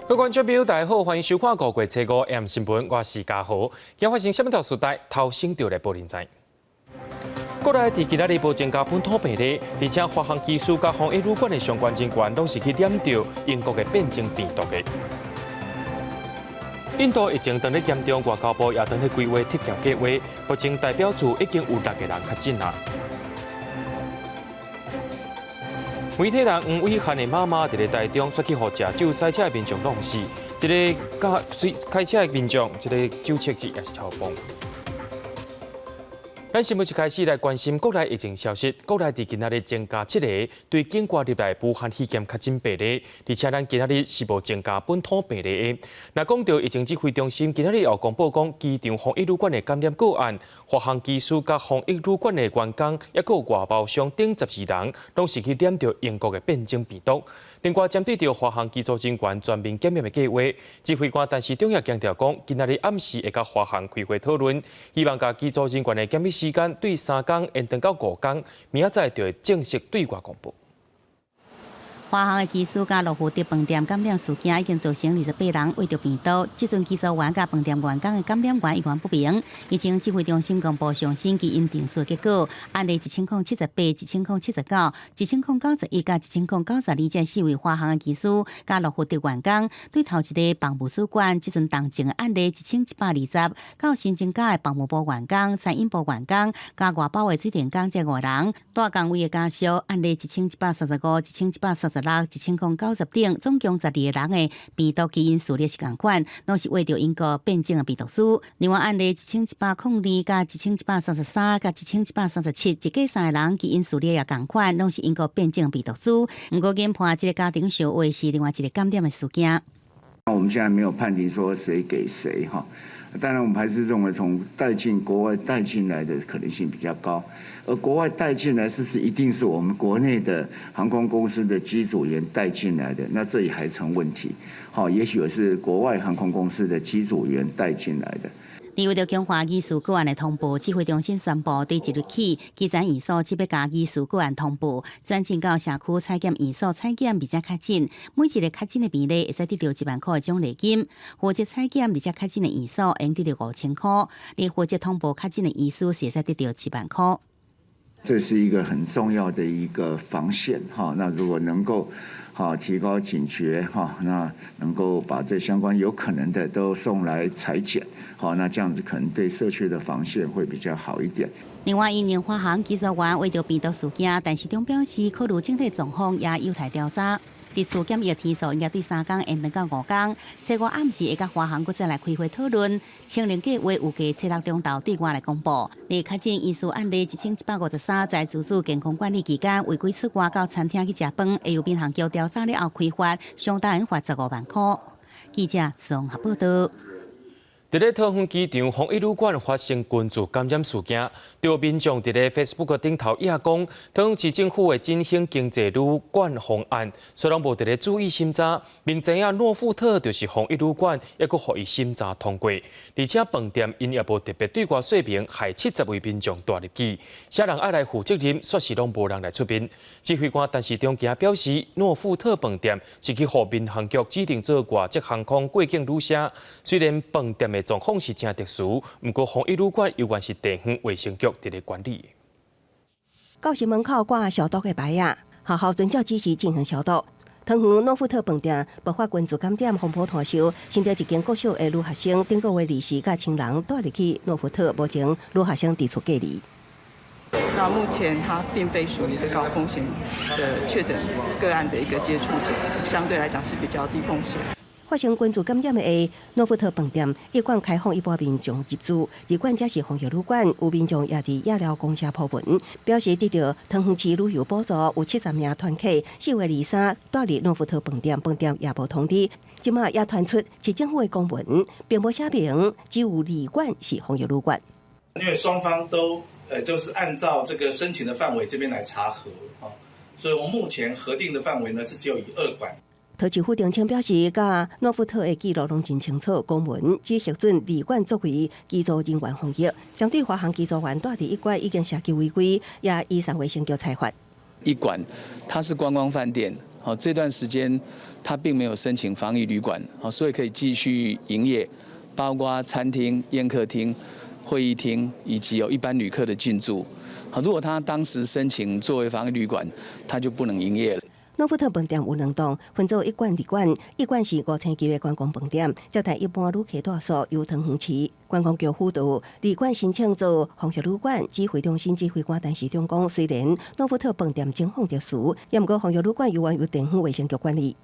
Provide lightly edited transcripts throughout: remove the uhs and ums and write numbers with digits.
各位观众朋友，大家好，欢迎收看5月7日 AM 新闻，我是嘉豪。今发生什么条事态？头先就来报您知。国内伫今仔日无增加本土病例，而且华航机师甲防疫旅馆的相关人员拢是去验到英国的变种病毒的。印度疫情当咧严重，外交部也当咧规划特调计划，目前代表处已经有6个人确诊啦。媒体人黄伟汉的妈妈伫咧台中说去，互食酒赛车的民众弄死，一个开车的民众，一个酒测值也是超崩。咱新闻一开始来关心国内疫情消息。国内伫今仔日增加7个对境外入来武汉肺炎确诊病例，而且咱今仔日是无增加本土病例的。那讲到疫情指挥中心今仔日又公布讲，机场防疫旅馆的感染个案，华航机师甲防疫旅馆的员工，还有外包商等12人，拢是去染到英国的变种病毒。另外，针对着华航机组人员全面检验的计划，指挥官陈时中也强调讲，今仔日暗时会甲华航开会讨论，希望甲机组人员的检疫时间对3天延长到5天，明仔载就会正式对外公布。华航的机师甲罗湖德饭店感染事件已经造成28人胃着病毒，这阵机组员甲饭店员工的感染源依然不明。疫情指挥中心公布上新基因定数结果，案例1078、1079、1091甲1092这4位华航的机师甲罗湖德员工，对头一个房务主管这阵动静的案例1120，到新增加的房务部员工、餐饮部员工甲外包的水电工这5人，大岗位的家属案例1135、1136、1090等，总共12个人的病毒基因序列是同款，拢是为着英国变种的病毒株。另外案例1102、甲1133、甲1137，一家3个人基因序列也同款，拢是英国变种的病毒株。不过研判这个家庭小话是另外一个感染的事件。我们现在没有判定说谁给谁哈，当然我们还是认为从国外带进来的可能性比较高，而国外带进来是不是一定是我们国内的航空公司的机组员带进来的？那这也还成问题。好，也许是国外航空公司的机组员带进来的。为着强化医事个案的通报，指挥中心宣布，对即日起，基层医所700家医事个案通报，转进到社区采检医所采检，而且确诊。每一个确诊的病例会使得到1万块的奖励金，或者采检而且确诊的医所会得到5000块，你或者通报确诊的医师是会使得到7万块。这是一个很重要的一个防线哈。那如果能够提高警觉哈，那能够把这相关有可能的都送来采检，好，那这样子可能对社区的防线会比较好一点。另外，因应华航机组员为着病毒事件，陈时中表示，考虑整体状况也有待调查。第次检疫的天数应该对3天延长到5天。7月暗时会甲华航再来开会讨论，清零计划预计7、6中昼对外来公布。而确诊医师案例1153，在自主健康管理期间违规出外到餐厅去食饭，会由民航局调查了后开罚，相当于罚15万块。记者综合报道。伫咧桃园机场防疫旅馆发生群聚感染事件，有民众伫咧 Facebook 顶头也讲，桃园市政府的振兴经济旅馆方案，虽然无伫咧注意审查，明知影诺富特就是防疫旅馆，也阁予伊审查通过，而且饭店因也无特别对外说明，害70位民众带入去，啥人爱来负责任，说是拢无人来出面。指挥官陈时中今表示，诺富特饭店是去予民航局指定做外籍航空过境旅社，虽然饭店的状况是真特殊，不过防疫旅馆依然是地方卫生局伫咧管理。教室门口挂消毒的牌啊，学校遵照指示进行消毒。桃园诺富特饭店爆发群聚感染，风波团烧，新到一间国小的女学生，顶个月20甲亲人带入去诺富特，目前女学生提出隔离。那目前他并非属于高风险的确诊个案的一个接触者，相对来讲是比较低风险。发生群聚感染的诺富特饭店，一馆开放一般民众入住，二馆则是防疫旅馆，有民众也伫夜了公社破文，表示得到桃园市旅游补助，有70名团客4月23带入诺富特饭店，饭店也无通知，即马也传出市政府的公文，并无写明只有2馆是防疫旅馆。因为双方都就是按照这个申请的范围这边来查核啊，所以我们目前核定的范围呢是只有以2馆。桃市府澄清表示，甲诺富特的记录拢真清楚，公文只核准2馆作为机组人员防疫，将对华航机组员带入1馆已经涉及违规，也依上卫生局裁罚。1馆它是观光饭店好，这段时间他并没有申请防疫旅馆，好，所以可以继续营业，包括餐厅、宴客厅、会议厅以及有一般旅客的进驻。好，如果他当时申请作为防疫旅馆，他就不能营业了。诺福特饭店有2栋，分做1馆、2馆。1馆是5000级的观光饭店，接待一般旅客住宿，由汤圆市观光局辅导。2馆申请做红色旅馆，指挥中心指挥官陈时中讲，虽然诺福特饭店情况特殊，也不过红色旅馆由地方卫生局管理。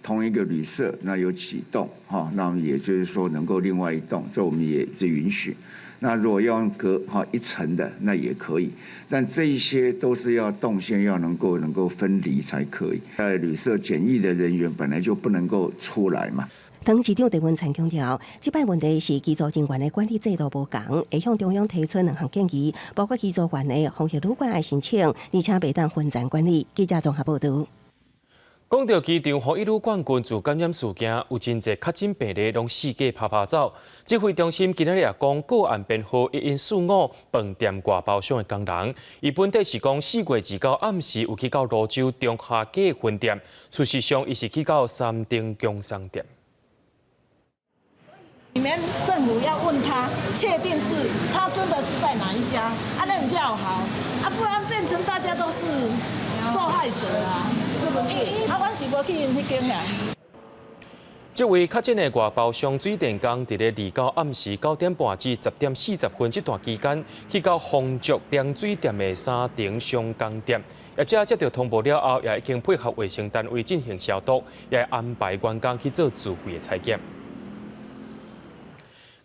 同一个旅社那有启动哈，那也就是说能够另外一栋，这我们也是允许。那如果要用隔1层的，那也可以，但这一些都是要动线要能够分离才可以。在旅社检疫的人员本来就不能够出来嘛。唐市长陈文灿强调，这摆问题是机组人员的管理制度无同，会向中央提出2项建议，包括机组员的红色旅馆爱申请，而且袂当分散管理。记者综合报道。讲到机场防疫旅馆群聚感染事件，有真侪确诊病例拢四界拍走。指挥中心今日也讲，个案编号1145饭店外包厢的工人，伊本底是讲4月29暗时有去到泸州中下街分店，事实上伊是去到三重工商店。你们政府要问他，确定是他真的是在哪一家，那比较好，不然变成大家都是受害者啊，是不是？我是无去因迄间啦。这位确诊的外包厢水电工，伫咧29暗时9点半至10点40分这段期间，去到丰足凉水店的三重商工店。业者接到通报了后，也已经配合卫生单位进行消毒，也安排员工去做自费的采检。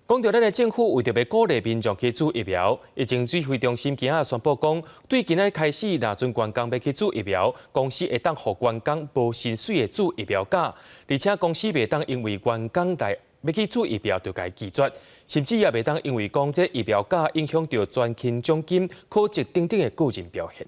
讲到咱的政府为着要鼓励民众去注疫苗，疫情指挥中心今仔宣布讲，对今仔开始，若准员工要去注疫苗，公司会当互员工无薪水的注疫苗假，而且公司袂当因为员工来要去注疫苗就该拒绝，甚至也袂当因为讲这疫苗假影响到专勤奖金、考绩等等的个人表现。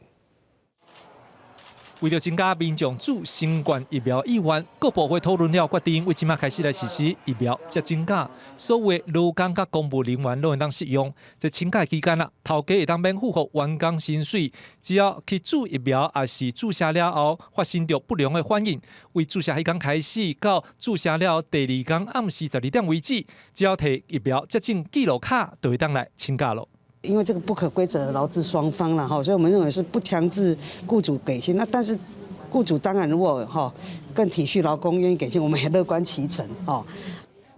为了增加民众注新冠疫苗意愿，各部会讨论了决定，为即马开始来实施疫苗接种假，所谓劳工甲公务人员都会当适用。在请假期间头家会当免付予员工薪水，只要去注疫苗，也是注射了后发生着不良的反应，为注射迄天开始到注射了第2天暗时12点为止，只要摕疫苗接种记录卡，就会当来请假咯。因为这个不可规则劳资双方了哈，所以我们认为是不强制雇主给薪。那但是雇主当然如果更体恤劳工，愿意给薪，我们也乐观其成哦。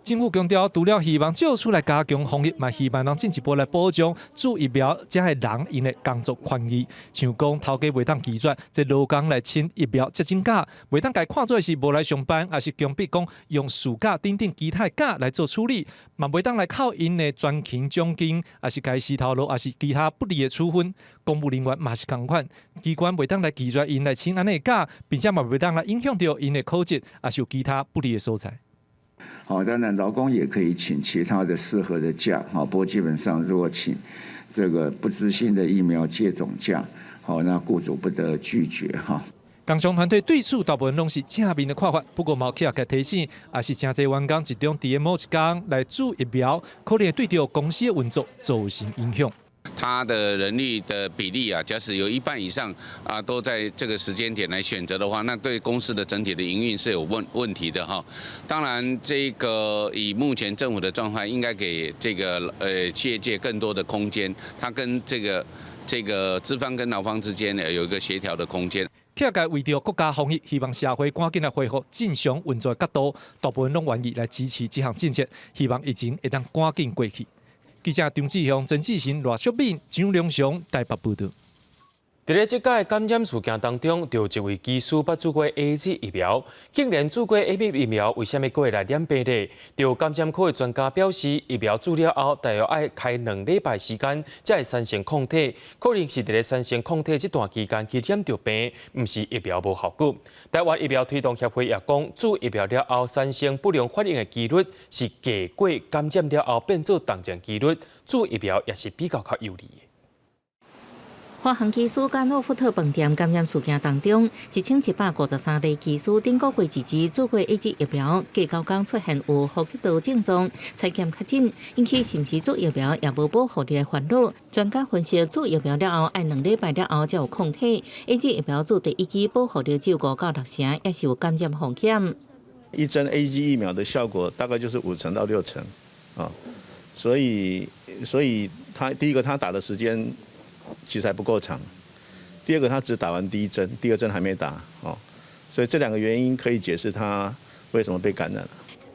政府强调，除了希望借出来加强防疫，嘛希望能进一步来保障注疫苗这些人因的工作权益。像讲头家袂当拒绝，这劳工来请疫苗接种假，袂当该看做是无来上班，还是强迫讲用暑假等等其他假来做处理，嘛袂当来靠因的专勤奖金，还是该洗头路，还是其他不利的处分。公务人员嘛是同款，机关袂当来拒绝因来请安尼假，并且嘛袂当来影响到因的考绩，还是有其他不利的所在。好，当然劳工也可以请其他的适合的假，好，不过基本上如果请这个不知心的疫苗接种假，好，那雇主不得拒绝哈。工商团队对此大部分拢是正面的看法，不过毛企业嘅提醒，也是真侪员工集中伫某一天来注疫苗，可能会对着公司的运作造成影响。他的人力的比例啊，假使有1半以上啊都在这个时间点来选择的话，那对公司的整体的营运是有问题的哈。当然，这个以目前政府的状况，应该给这个企业界更多的空间，它跟这个资方跟劳方之间有一个协调的空间。企业界为着国家防疫，希望社会赶紧来恢复正常运作的角度，大部分拢愿意来支持这项政策，希望疫情会当赶紧过去。记者张志雄、曾志贤、罗淑敏、张良雄台北报道。在这届感染事件当中，有一位技师捌注过 AZ 疫苗，竟然注过 AB 疫苗，为什么过来染病例？有感染科的专家表示，疫苗注了后，大约要开2礼拜时间，才会产生抗体，可能是在产生抗体这段期间去染到病，不是疫苗无效果。台湾疫苗推动协会也讲，注疫苗了后产生不良反应的几率是低过感染了后变做重症几率，注疫苗也是比较有利的。华航机师甲诺富特饭店感染事件当中，1153例机师顶个月自己做过 AZ 疫苗，过9天出现有呼吸道症状，采检确诊，引起是毋是做疫苗也无保护力的烦恼。专家分析，做疫苗了后，按2礼拜了后才有抗体。AZ 疫苗做第一剂保护力只有5到6成，也是有感染风险。一针 AZ 疫苗的效果大概就是5成到6成，啊，所以他第一个他打的时间其实还不够长，第二个他只打完第1针，第2针还没打，哦，所以这2个原因可以解释他为什么被感染了。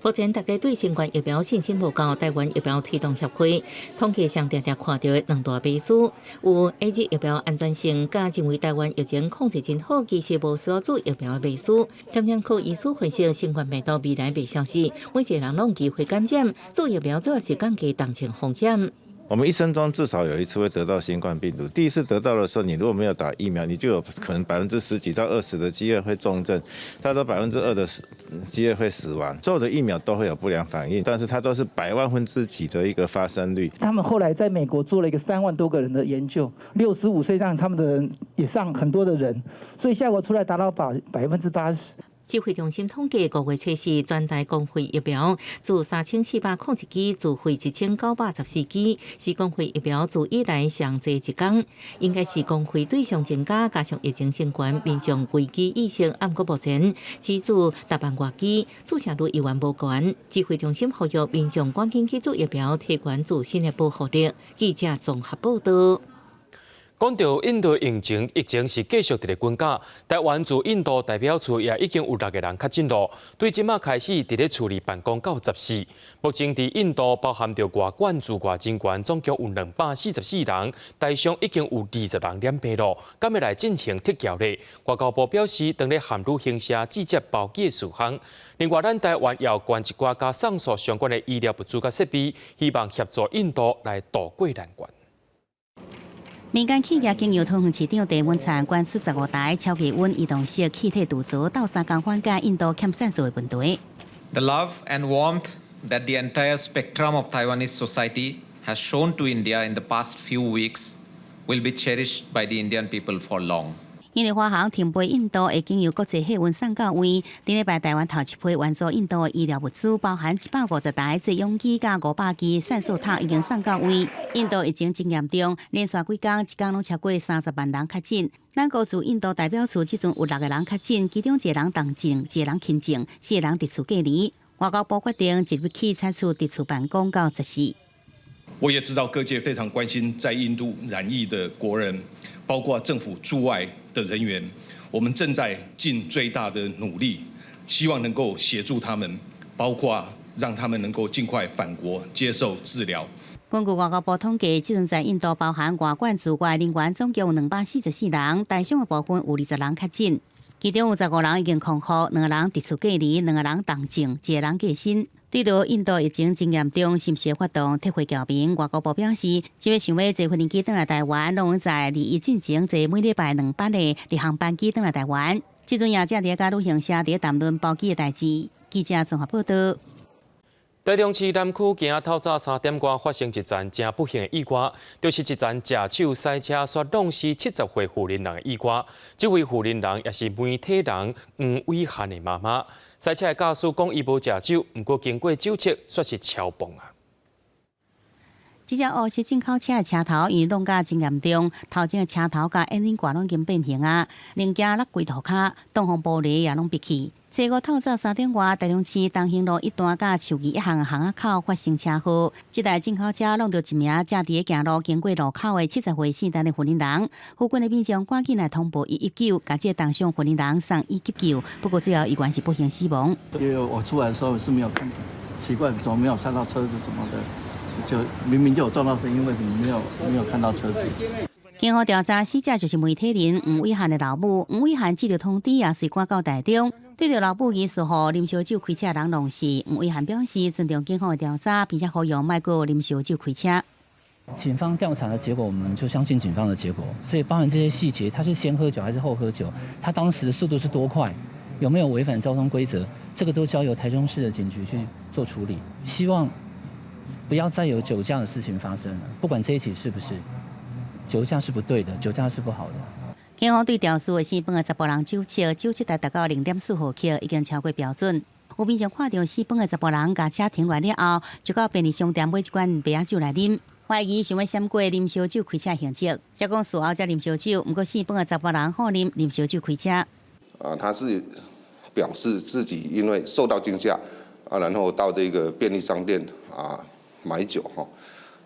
目前大家对新冠疫苗信心无够，台湾疫苗推动协会统计上常常看到的2大迷思，有 AZ 疫苗安全性，加认为台湾疫情控制真好，其实无需要做疫苗的迷思。感染科医师分析，新冠病毒未来未消失，每一个人拢有机会感染，做疫苗主要是降低重症风险。我们一生中至少有1次会得到新冠病毒。第一次得到的时候，你如果没有打疫苗，你就有可能10%几到20%的机会会重症，大到2%的机会会死亡。所有的疫苗都会有不良反应，但是它都是100万分之几的一个发生率。他们后来在美国做了一个3万多个人的研究，65岁上他们的人也上很多的人，所以效果出来达到80%。指挥中心统计5月测试全台公费疫苗，自3401支自费1914支，是公费疫苗自以来上济一天。应该是公费对象增加，加上疫情升悬，民众危机意识暗过目前只注6万多支，注射率依然无悬。指挥中心呼吁民众赶紧去做疫苗，提高自身的保护力。记者综合报道。讲到印度疫情是继续伫咧滚价，台湾驻印度代表处也已经有6个人确诊了，对即马开始伫咧处理办公到14。目前伫印度包含着外管驻外人员总共有244人，台上已经有20人染病了，今日来进行撤侨咧。外交部表示，当咧函予行社直接包机的事项。另外，咱台湾也有捐一寡加送索相关的医疗物资甲设备，希望协助印度来渡过难关。民间企业经由桃园市长郑文灿关出15台超低温移动式气体堵槽到3天缓解印度欠sản素的问题。The love and warmth that the entire spectrum of Taiwanese society has shown to India in the past few weeks will be cherished by the Indian people for long. 因为华航停飞印度会经由国际海运送到位，顶礼拜台湾头一批援助印度的医疗物资，包含150台制氧机加500支sản素塔已经送到位。印度疫情真严重，连续几天一天拢超过30万人确诊。咱国驻印度代表处即阵有6个人确诊，其中1个人重症，1个人轻症，4个人伫厝隔离。外交部决定即日起采取伫厝办公到14。我也知道各界非常关心在印度染疫的国人，包括政府驻外的人员，我们正在尽最大的努力，希望能够协助他们，包括让他们能够尽快返国接受治疗。根据外交部统计，即阵在印度包含外管驻外人员总共有244人，台上的部分有20人确诊，其中有15人已经康复，2个人伫厝隔离，2个人重症，1个人过身。对着印度疫情真严重，是毋是发动撤回侨民？外交部表示，即要想要坐飞行机返来台湾，拢在2月进行坐每礼拜2班的日航班机返来台湾。即阵也正伫甲旅行社伫谈论包机的代志。记者综合报道。台中市南区今仔透早3点外发生一件真不幸的意外，就是一件驾手塞车摔弄死70岁妇人人的意外。这位妇人人也是媒体人黄伟汉的妈妈。塞车的驾驶讲伊无食酒，不过经过酒测，说是超磅啊。这只乌色进口车的车头因弄甲真严重，头前的车头甲引擎盖拢已经变形啊，零件落规涂骹，挡风玻璃也拢闭去。星期五透早3点外，台中市东兴路一段甲树义一巷巷仔口发生车祸，这台进口车弄到一名正伫行路经过路口的70岁姓陈的妇人人，附近的民众赶紧来通报119，甲这个当伤妇人人送医急救，不过最后依然是不幸死亡。因为我出来的时候是没有看，奇怪怎么没有看到车子什么的，就明明就有撞到声音，为什么没有看到车子？经过调查，死者就是媒体人黄伟汉的老母。黄伟汉接到通知，也是赶到台中，对着老母24号啉烧酒开车人弄死。黄伟汉表示尊重警方的调查，并且呼吁莫过啉烧酒开车。警方调查的结果，我们就相信警方的结果。所以包含这些细节，他是先喝酒还是后喝酒？他当时的速度是多快？有没有违反交通规则？这个都交由台中市的警局去做处理。希望不要再有酒驾的事情发生了，不管这一起是不是。酒驾是不对的，酒驾是不好的。警方对肇事的4本的查甫人酒测，酒测达到0.4毫克，已经超过标准。有民众看到4本的查甫人驾车停落了后，就到便利商店买一罐白酒来啉，怀疑想要闪过啉烧酒开车行迹，才讲事后才啉烧酒。不过4本的查甫人好啉烧酒开车。他是表示自己因为受到惊吓然后到这个便利商店买酒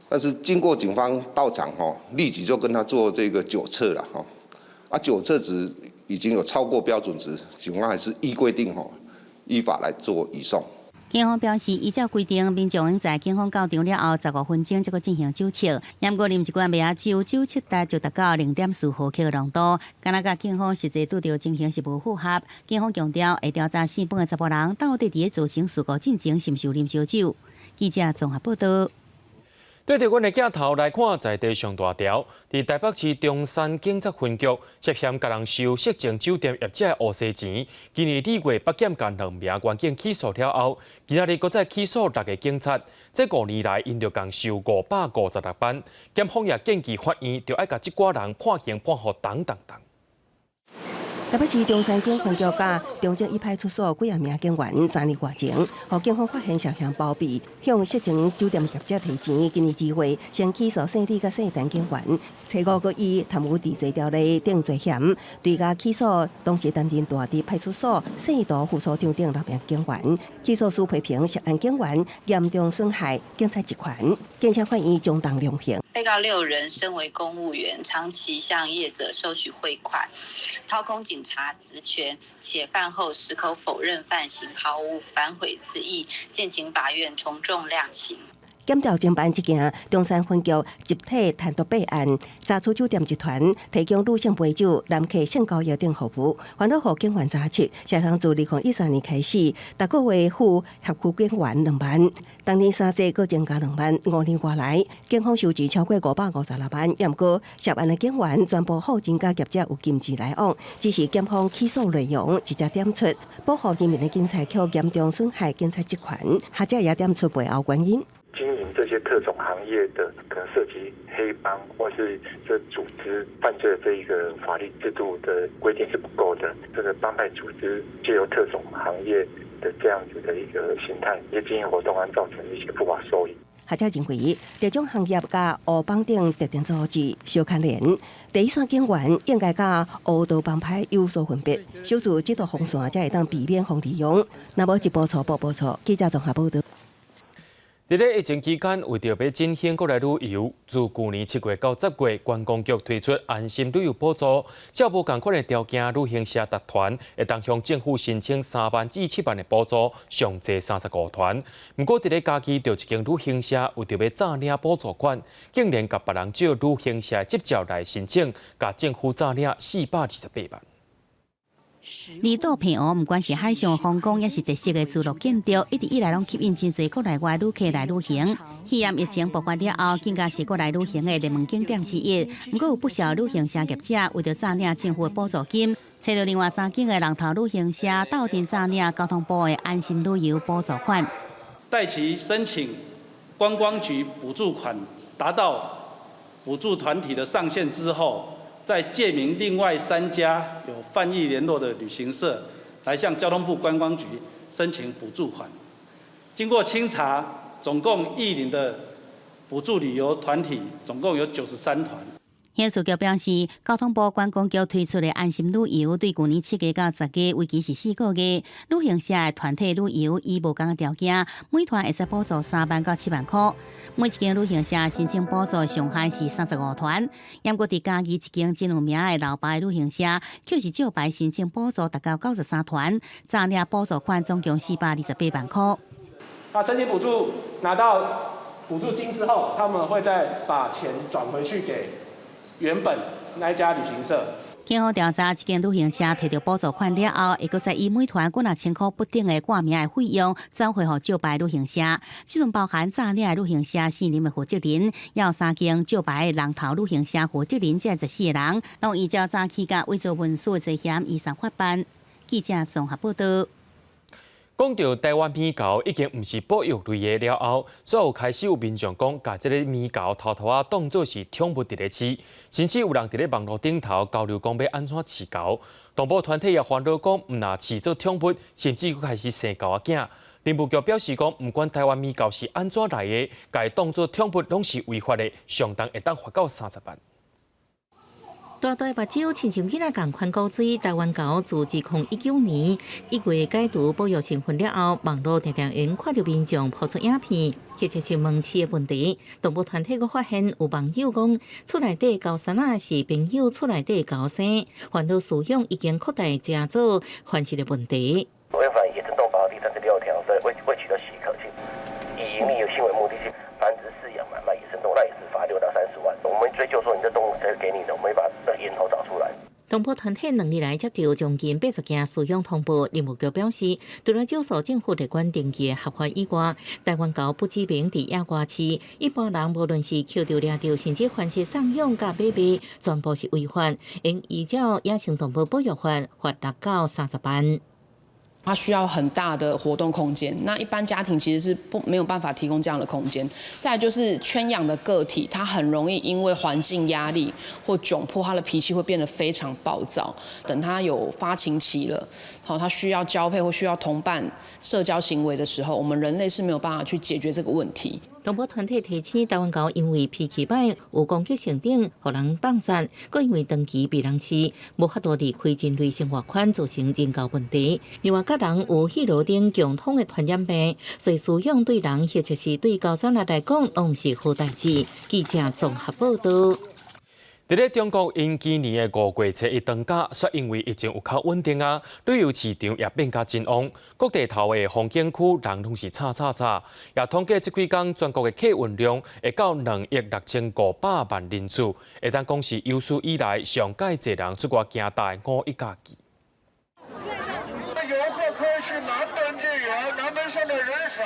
但是经过警方到场立即就跟他做这个酒测了酒测值已经有超过标准值，警方还是依规定依法来做移送。警方表示，依照规定，民众应在警方到场了后15分钟才可进行酒测。不过啉一罐白酒，酒测值就达到0.4毫克的浓度，敢若甲警方实际拄到情形是无符合。警方强调会调查4本的查甫人到底伫造成事故进前是毋是有啉烧酒。记者综合报道。对着阮的镜头来看，在地上大条，伫台北市中山警察分局涉嫌甲人收色情酒店业者的乌西钱，今年2月北检甲2名员警起诉了后，今仔日搁再起诉6个警察。这5年来，因着共收556万，检方也建议法院着爱甲即寡人判刑判罚等等等。台北市中山警分局甲中正一派出所几名警员3年外前，互警方发现涉嫌包庇，向色情酒店业者提钱。今年2月，先起诉姓李甲姓陈警员，初5个以贪污治罪条例定罪嫌，对甲起诉当时担任大直派出所姓都副所长等6名警员。起诉书批评涉案警员严重损害警察职权，建请法院中当量刑。被告6人身为公务员，长期向业者收取汇款，掏空警察职权，且犯后矢口否认犯行，毫无反悔之意，建请法院从重量刑。检调侦办这件中山分局集体贪渎备案，查出酒店集团提供女性陪酒、男客性交易等服务，还了互警员查缉。涉嫌自2013年开始，逐个月付辖区警员2万，当年3岁各增加2万，5年过来，警方收支超过556万。不过，涉案的警员全部好钱甲业者有金钱来往，只是检方起诉内容直接点出保护人民的警察局严重损害警察职权，或者也点出背后原因。经营这些特种行业的，可能涉及黑帮或是这组织犯罪的这一个法律制度的规定是不够的。这个帮派组织借由特种行业的这样子的一个形态，一些经营活动，造成一些不法收益。学者认为，这种行业甲乌帮等特定组织相牵连，第一线警员应该甲乌道帮派有所分别，守住这道红线，才会当避免互利用。若无一步错步步错，记者综合报道。在咧疫情期间，为着要振兴国内旅游，自去年7月到10月，观光局推出安心旅游补助，照无同款的条件，旅行社达团会当向政府申请3万至7万的补助，上济35团。不过，在咧假期，就一间旅行社为着要诈领补助款，竟然甲别人借旅行社的执照来申请，甲政府诈领428万。离岛平湖，不管是海上风光，也是特色的自然建筑，一直以来拢吸引真侪国内外旅客来旅行。去年疫情爆发了后，更加是国内旅行的热门景点之一。不过有不少旅行社业者为了诈领政府的补助金，找到另外3间的龙头旅行社斗阵诈领交通部的安心旅游补助款。待其申请观光局补助款达到补助团体的上限之后，再借名另外3家有泛意联络的旅行社来向交通部观光局申请补助款。经过清查，总共译领的补助旅游团体总共有93团。刑事局表示，交通部观光局推出的安心旅游，对去年7月到10月，为期是4个月。旅行社的团体旅游以无同的条件，每团会使补助3万到7万块。每一间旅行社申请补助上限是35团。不过，伫嘉义一间真有名的老牌旅行社，却是照牌申请补助达到93团，诈领补助款总共428万块。那申请补助拿到补助金之后，他们会再把钱转回去给原本那一家旅行社。警方调查，一间旅行社摕到补助款了后，会搁再以每团几千块不等的挂名的费用转回予照牌旅行社。这种包含诈领的旅行社4人的负责人，也有3间照牌的龙头旅行社负责人，这14个人，拢依照诈欺甲伪造文书的罪嫌移送法办。记者综合报道。讲到台湾米糕已经唔是保育类的了后，所有开始有民众讲，把这个米糕偷偷当作是宠物伫咧饲，甚至有人伫咧网络顶头交流讲要安怎饲糕。动保团体也烦恼讲，唔拿饲做宠物，甚至佫开始生狗仔囝。林务局表示讲，唔管台湾米糕是安怎来的，甲伊当作宠物拢是违法的，上重会当罚到30万。大大目睭亲像囡仔共款高水，台湾狗自2019年1月解除保育成分了后，网络常常因看到民众抛出影片，或者是问饲的问题。动保团体阁发现有网友讲，厝内底狗衫仔是朋友厝内底狗生，烦恼饲养已经扩大加做繁殖的问题。违反野生动物法第36条的未取得许可，以营利有行为目的去繁殖、饲养、买卖野生动物，那也是罚6到30万。我们追究说你这动物谁给你的，我们会把这源头找出来。动保团体2日来接到将近80件饲养通报，林务局表示，除了少数政府列管登记的合法以外，台湾狗不知名伫野外饲，一般人无论是捡到、掠到，甚至繁殖、送养、甲买卖，全部是违法，应依照野生动物保育法罚6到30万。它需要很大的活动空间，那一般家庭其实是没有办法提供这样的空间。再来就是圈养的个体，它很容易因为环境压力或窘迫，它的脾气会变得非常暴躁。等它有发情期了，它需要交配或需要同伴社交行为的时候，我们人类是没有办法去解决这个问题。动保团体提醒，台湾狗因为脾气歹、有攻击性等，互人放散，佮因为长期被人饲，无法度离开人类生活圈，造成人狗问题。另外，甲人有迄路等共通的传染病，所以饲养对人或者是对高山来讲，拢是好代志。记者综合报道。伫咧中国，因今年的5月初一长假，却因为疫情有较稳定啊，旅游市场也变甲真旺。各地头的风景区人拢是吵。也统计这几天全国的客运量会到2.65亿人次，会当讲是有史以来上届侪人出国行大5一假期。游客可以去南登记园，南登上的人少。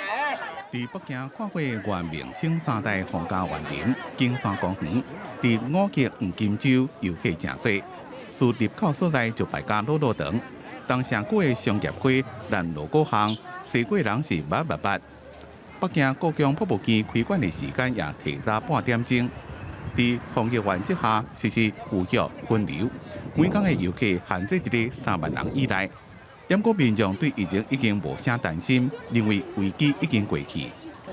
伫北京看过元明清3代皇家园林、景山公园，伫五吉黄金洲游客真多，自入口所在就排甲路长，东城区的商业区、咱路果巷，西过人是密。北京国境瀑布机开馆的时间也提早半点钟。伫防疫原则下，实施预约分流，每天的游客限制一个3万人以内。不过民众对疫情已经无啥担心，认为危机已经过去。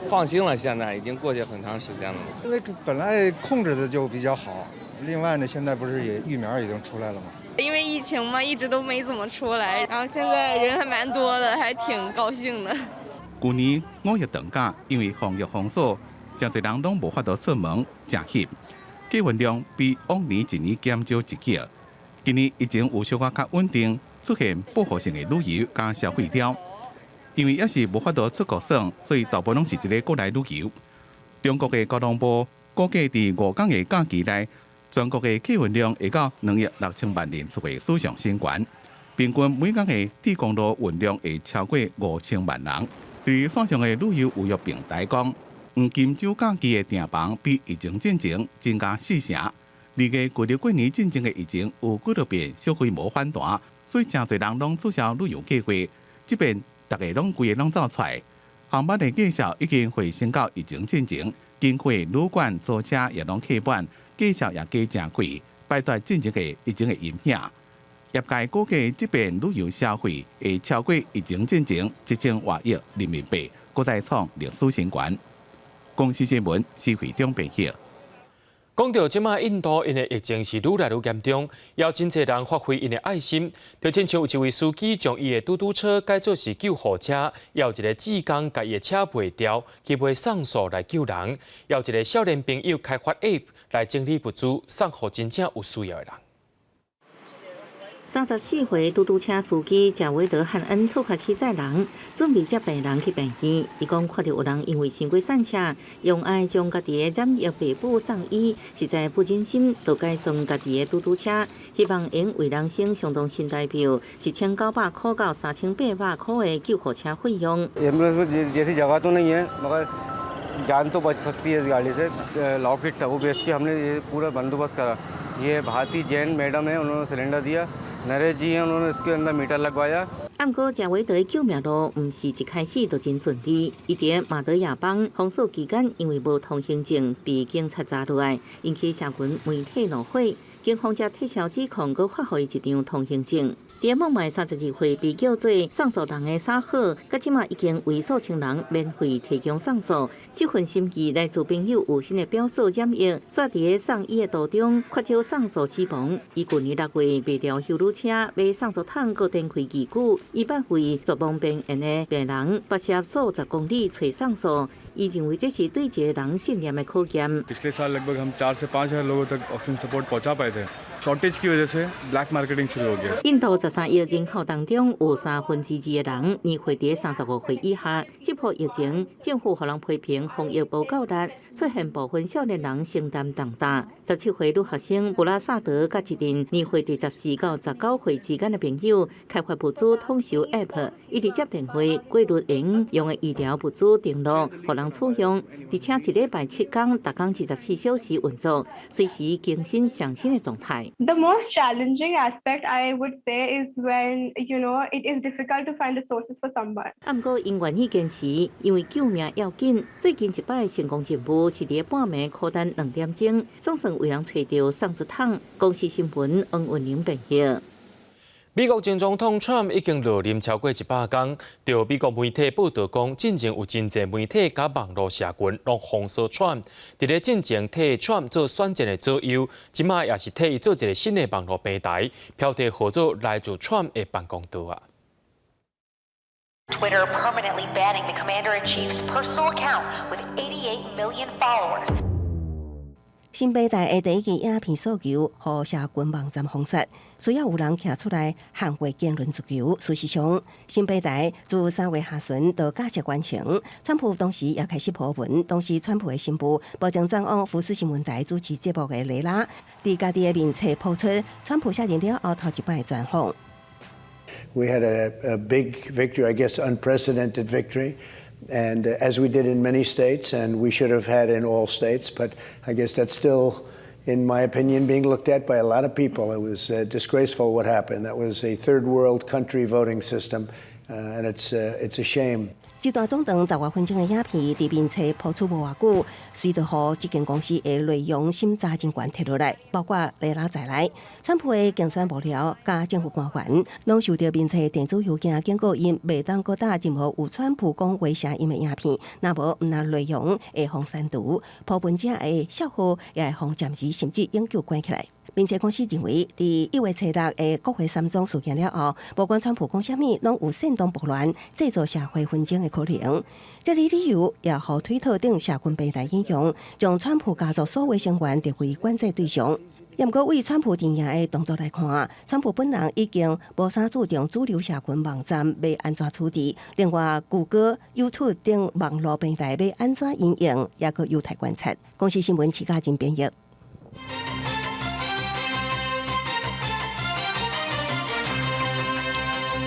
放心了，现在已经过去很长时间了。因为本来控制的就比较好，另外呢，现在不是疫苗已经出来了吗？因为疫情嘛，一直都没怎么出来，然后现在人还蛮多的，还挺高兴的。去年5月长假，因为防疫封锁，真侪人拢无法度出门，真翕，客运量比往年一年减少1级。今年疫情有稍较稳定。出现报复性的旅游加消费潮，因为也是无法度出国省，所以大部分拢是伫咧国内旅游。中国的交通部估计伫5天的假期内，全国的客运量会到2.6亿人次的史上新高，平均每天的地公路运量会超过5000万人。对线上的旅游预约平台讲，黄金周假期的订房比疫情之前增加4成。2月距离过年进前的疫情有几多变小规模反弹。所以，真侪人拢取消旅游计划，即便大家拢规个拢走出来，航班的计价已经回升到疫情之前，经过旅馆、租车也拢客满，计价也加真贵，摆脱之前的疫情的影响。业界估计，即便旅游消费会超过疫情之前1000多亿人民币，搁再创历史新高。公司新闻，施会长编写。讲到即马印度因的疫情是愈来愈严重，要真侪人发挥因的爱心，就亲像有一位司机将伊的嘟嘟车改做是救护车，要一个志工甲伊的车赔掉，去买送素来救人，要一个少年朋友开发 App 来整理物资，送予真正有需要的人。34岁嘟嘟车司机贾维德汉恩出发去载人，准备接病人去病院。伊讲看到有人因为伤过散车，用爱将家己的染疫被补送医，实在不忍心，就改装家己的嘟嘟车，希望用为人生相当新台票1900块到3800块的救护车费用。जैसी जगह तो नहीं है मगर जान तो बच सकती है इस गाड़ी से। लॉकेट था वो बेच के हमने ये पूरा बंदोबस्त करा। ये भारती जैन मैडम है, उन्होंने सिलेंडर दिया। नरेश जी हैं, उन्होंने इसके अंदर मीटर लगवाया। 按过贾维德的救命路，唔是一开始就真顺利。伊伫马德亚邦封锁期间，因为无通行证被警察抓落来，引起社群媒体怒火。警方则撤销指控，佮发予一张通行证。伫孟买32岁被叫做上诉人的沙赫，到即马已经为诉请人免费提供上诉。这份心意来自朋友有心的表示染疫，煞伫个送医的途中缺少上诉死亡。伊去年6月卖掉休旅车，买上诉桶，佮电开器具，伊捌为作梦病院的病人跋涉数10公里找上诉。伊认为这是对一个人信念的考验。पिछले साल लगभग हम 4 से 5 हज़ार लोगों तक ऑक्सीजन सपोर्ट पहुंचा पाए थे। शॉर्टेज की वजह से ब्लैक मार्केटिंग शुरू हो गया। 印度13亿人口当中，有2/3的人年岁在35岁以下。这波疫情，政府予人批评防疫不够力，出现部分少年人承担重大。17岁女学生布拉萨德甲一群年岁在14到19岁之间的朋友，开发物资统筹 App， 一直接电话过绿营用的医疗物资登录，予人取用，而且一礼拜7天，逐天24小时运作，随时更新上新的状态。The most challenging aspect I would say is when it is difficult to find resources for someone. 不过因愿意坚持，因为救命要紧。最近一摆成功任务是伫半暝苦等2点钟，总算为人找到上司桶。公司新闻王文玲报道。美国前总统 Trump 已经落任超过100天，就美国媒体报道讲，进前有真侪媒体甲网络社群拢封锁 Trump， 伫咧进前替 Trump 做选战的左右，即马也是替伊做一个新的网络平台，标题号做来自 Trump 的办公桌啊。Twitter permanently banning the commander-in-chief's personal account with 88 million followers. 新北大的第一支影片诉求，互社群网站封杀，需要有人站出来捍卫言论自由。事实上，新北大自3月下旬到假释完成，川普当时也开始破文。当时川普的新妇保证专往福斯新闻台主持节目的蕾拉，伫家己的面册抛出川普卸任了后头一摆的专访。We had a big victory, I guess, unprecedented victory. And as we did in many states, and we should have had in all states, but I guess that's still, in my opinion, being looked at by a lot of people. It was disgraceful what happened. That was a third world country voting system, and it's a shame. 一段总长10多分钟的影片伫面册抛出无偌久，随着互这间公司的内容审查真悬摕落来，包括蕾拉在内，川普的竞选幕僚甲政府官员，拢收到面册电子邮件警告因袂当搁打任何有川普讲威胁因的影片，若无毋但内容会互删除，破文者的效果也会互暂时甚至永久关起来。并且公司认为，伫1月7日的国会山庄事件了后，不管川普讲啥物，拢有煽动暴乱、制造社会纷争的可能。这类理由也互推特等社群平台应用，将川普家族所有成员列为管制对象。也毋过，为川普定赢的动作来看，川普本人已经无啥注重主流社群网站要安怎处理。另外，谷歌、YouTube 等网络平台要安怎运用，也可有待观察。公司新闻齐家真编译。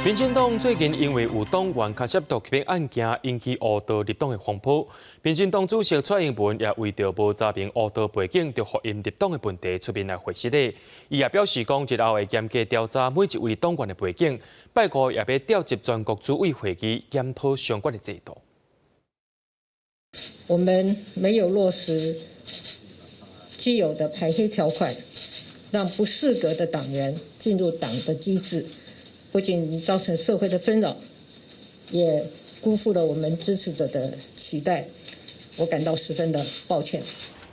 民进党最近因为有党员卡涉毒品案件，引起乌道入党的风波。民进党主席蔡英文也为着无查明乌道背景，就互因入党的问题出面来回释咧。伊也表示讲，日后会严格调查每一位党员的背景，拜五也要调集全国主委会议检讨相关的制度。我们没有落实既有的排黑条款，让不适格的党员进入党的机制。不仅造成社会的纷扰，也辜负了我们支持者的期待，我感到十分的抱歉。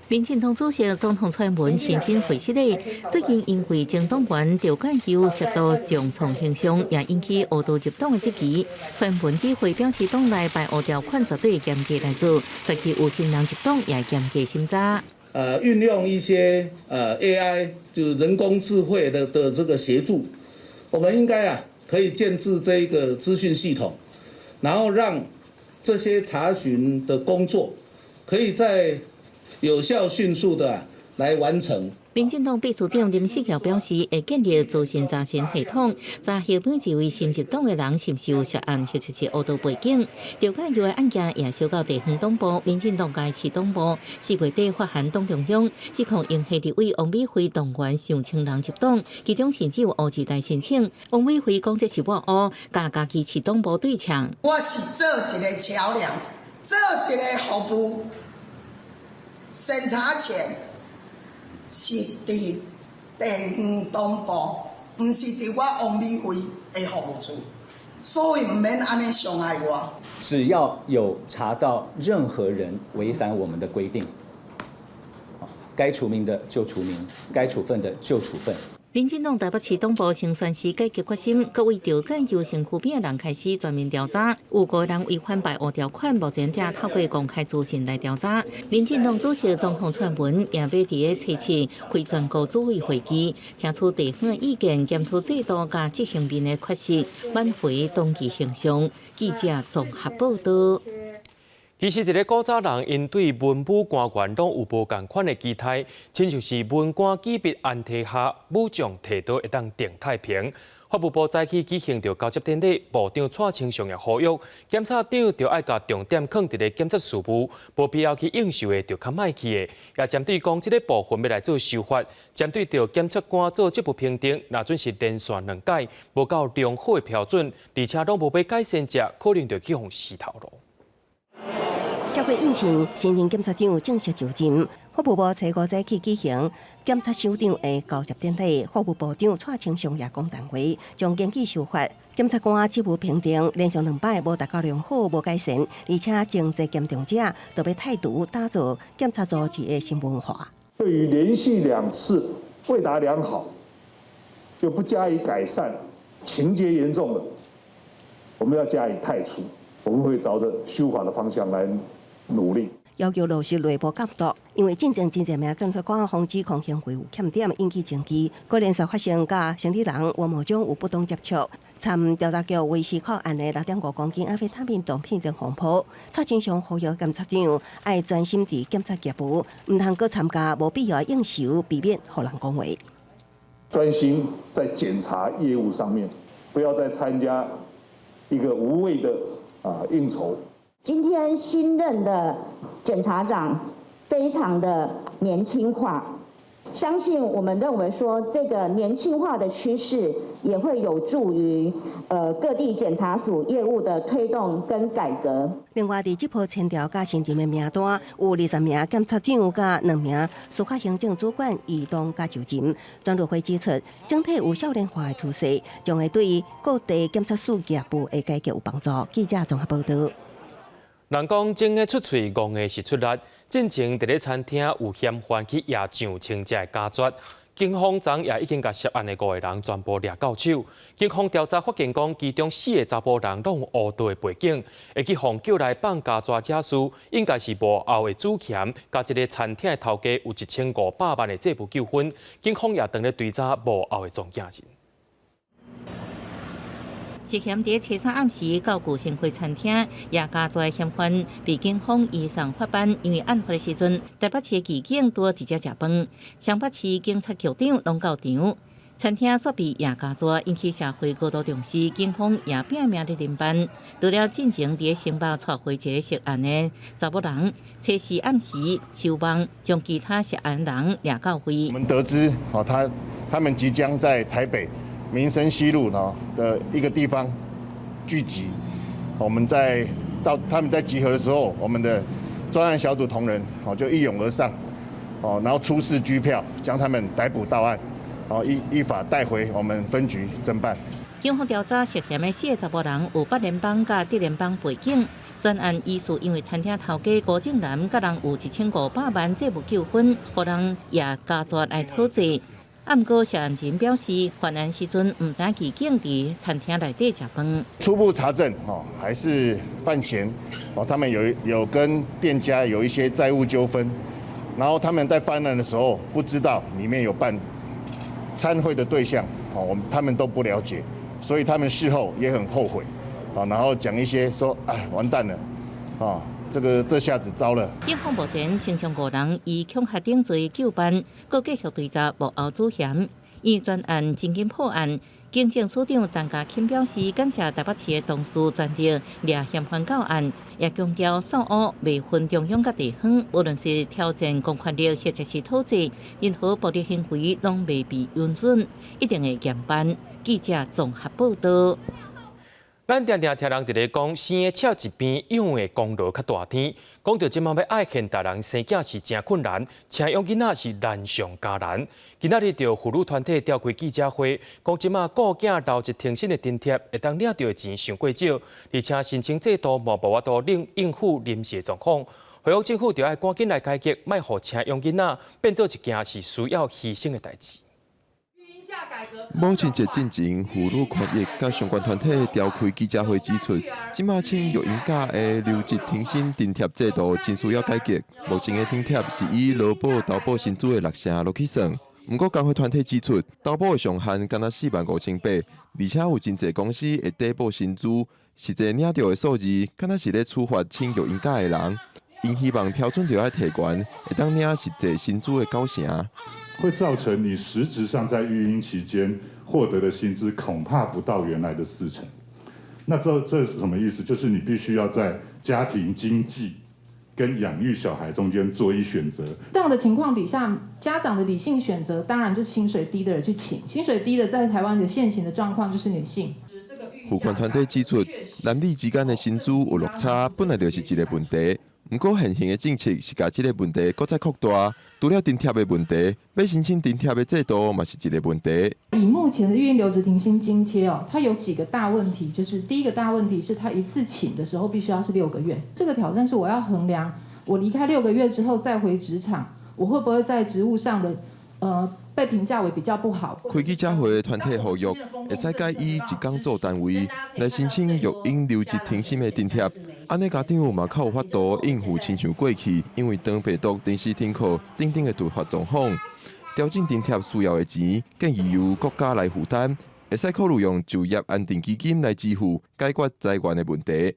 民进党主席总统蔡英文亲身回释咧，最近因为前党员赵干休涉到重创形象，也引起乌道入党的质疑。蔡英文指会表示，党内排污条款绝对严格来做，早期有新人入党也严格审查。运用一些AI 就是人工智慧的这个协助。我们应该可以建置这一个资讯系统，然后让这些查询的工作可以在有效、迅速的来完成。民进党秘书长林世桥表示，会建立资讯查询系统，查核每一位心入党的人是不是有涉案或者是恶毒背景。调解有的案件也收到地方党部、民进党界市党部4月底发函党中央，指控因系立委王美惠动员上千人入党，其中甚至有乌字代申请。王美惠讲这是我乌，甲家己市党部对呛。我是做一个桥梁，做一个服务，审查权。是伫地方党部，唔是伫我王美惠的服务处，所以唔免安尼伤害我。只要有查到任何人违反我们的规定，该除名的就除名，该处分的就处分。民进党台北市党部成宣示改革决心，各为调解优先区别的人开始全面调查，有个人违反败恶条款，目前正透过公开资讯来调查。民进党主席总统蔡文也要伫个初次开全国主委会议，听出地方的意见，检讨制度甲执行面的缺失，挽回党纪形象。记者综合报道。其实，一个古早人因对文武官员拢有无共款的期待，亲像是文官级别安提下武将提刀会当定太平。法务部早起举行着交接典礼，部长蔡清祥也呼吁，检察长就要甲重点放伫咧检察事务，无必要去应酬的就较莫去的。也针对讲即个部分要来做修法，针对着检察官做职务评定，若准是连续2届，无够良好的标准，而且拢无要改善者，可能就去互死头路。照过应讯，新任检察长正式就任。法务部初5早起举行检察首长的交接典礼，法务部长蔡清祥也讲谈话，将严谨修法，检察官职务评定连续2摆无达到良好、无改善，而且情节严重者，就要态度打造检察组织的新文化。对于连续2次未达良好，又不加以改善，情节严重的，我们要加以汰除。我们会朝着修法的方向来努力。要求落实内部监督，因为进前真侪名检察官防指控行为有欠点，引起争议。个连续发生甲承理人王某种有不当接触，参调查局为思考案的6.5公斤阿非他命毒品等风波。蔡清祥呼吁检察长爱专心伫检察业务，唔通阁参加无必要应酬，避免互人讲话。专心在检察业务上面，不要再参加一个无谓的应酬。今天新任的检察长非常的年轻化，相信我们认为说这个年轻化的趋势也会有助于各地检察署业务的推动跟改革。另外，伫这波签调甲新任的名单有20名检察长甲2名司法行政主管异动甲就任。专luật会指出，整体有少年化的趋势，将会对各地检察署业务的改革有帮助。记者综合报道。人讲精的出嘴，戆的是出力。进前伫咧餐厅有嫌犯去夜上清食的加绝，警方昨也已经甲涉案的5个人全部掠到手。警方调查发现讲，其中4个查甫人拢有恶毒的背景，会去互叫来放加绝者事，应该是幕后的主嫌，甲一个餐厅的头家有1500万的债务纠纷。警方也当咧追查幕后的撞镜人。涉嫌伫初3暗时到旧城区餐厅也加罪嫌犯，被警方移送法办。因为案发的时阵，台北市警警拄直接食饭，双北市警察局长拢到场。餐厅煞被也加罪，引起社会高度重视。警方也拼命咧侦办。除了进前伫新北带回一个涉案的查某人，初4暗时收网，将其他涉案人掠到会。我们得知，他们即将在台北民生西路的一个地方聚集，他们在集合的时候，我们的专案小组同仁就一拥而上，然后出示拘票，将他们逮捕到案，依法带回我们分局侦办。警方调查涉嫌的4个查甫人有8联邦甲1联邦背景。专案疑似因为餐厅头家郭正南甲人有1500万债务纠纷，互人也加绝来讨债。暗过涉案人表示，犯案时阵唔知其警伫餐厅内底食饭。初步查证，还是犯前，他们有跟店家有一些债务纠纷，然后他们在犯案的时候不知道里面有办参会的对象，他们都不了解，所以他们事后也很后悔，然后讲一些说，哎，完蛋了，这下子糟了。警方目前先将5人以恐吓等罪扣办，搁继续追查幕后主嫌。因专案真紧破案，警政署长陈家钦表示感谢台北市的同事全力抓嫌犯到案，也强调扫恶未分中央甲地方，无论是挑战公权力或者是土制，任何暴力行为拢未被允准，一定会严办。记者综合报道。咱常常听人伫咧讲，生的笑一边，养的功劳较大天。讲到即马要爱劝大人生囝是真困难，请养囡仔是难上加难。今仔日就妇女团体召开记者会，讲即马顾囝留一停薪的津贴，会当领到的钱伤过少，而且申请制度无法度应付临时状况。回复政府就要赶紧来改革，莫互请养囡仔变做一件是需要牺牲的代志。母亲节进前，妇女权益甲相关团体召开记者会指出，即马请育婴假的留职停薪津贴制度真需要改革。目前的津贴是以劳保投保薪资的6成落去算，不过工会团体指出，投保的上限敢若45800，而且有真侪公司会抵保薪资，实际领到的数字敢若是咧处罚请育婴假的人。因希望标准就要提悬，会当领实际薪资的9成。会造成你实质上在育婴期间获得的薪资恐怕不到原来的4成。那这是什么意思？就是你必须要在家庭经济跟养育小孩中间做一选择。这样的情况底下，家长的理性选择当然就是薪水低的人去请，薪水低的在台湾的现行的状况就是女性。妇权团体指出，男女之间的薪资有落差，本来就是一个问题。不过现行的政策是把这个问题搁再扩大，除了津贴的问题，要申请津贴的制度嘛是一个问题。以目前的育婴留职停薪津贴它有几个大问题，就是第一个大问题是它一次请的时候必须要是6个月，这个挑战是我要衡量我离开6个月之后再回职场，我会不会在职务上的被评价为比较不好。开记者会的团体呼吁，会使改以一工作单位来申请育婴留职停薪的津贴。安尼家长嘛较有法度应付亲像过去因为当病毒、临时停课等等的突发状况。调整津贴需要的钱，建议由国家来负担，会使考虑用就业安定基金来支付，解决财源的问题。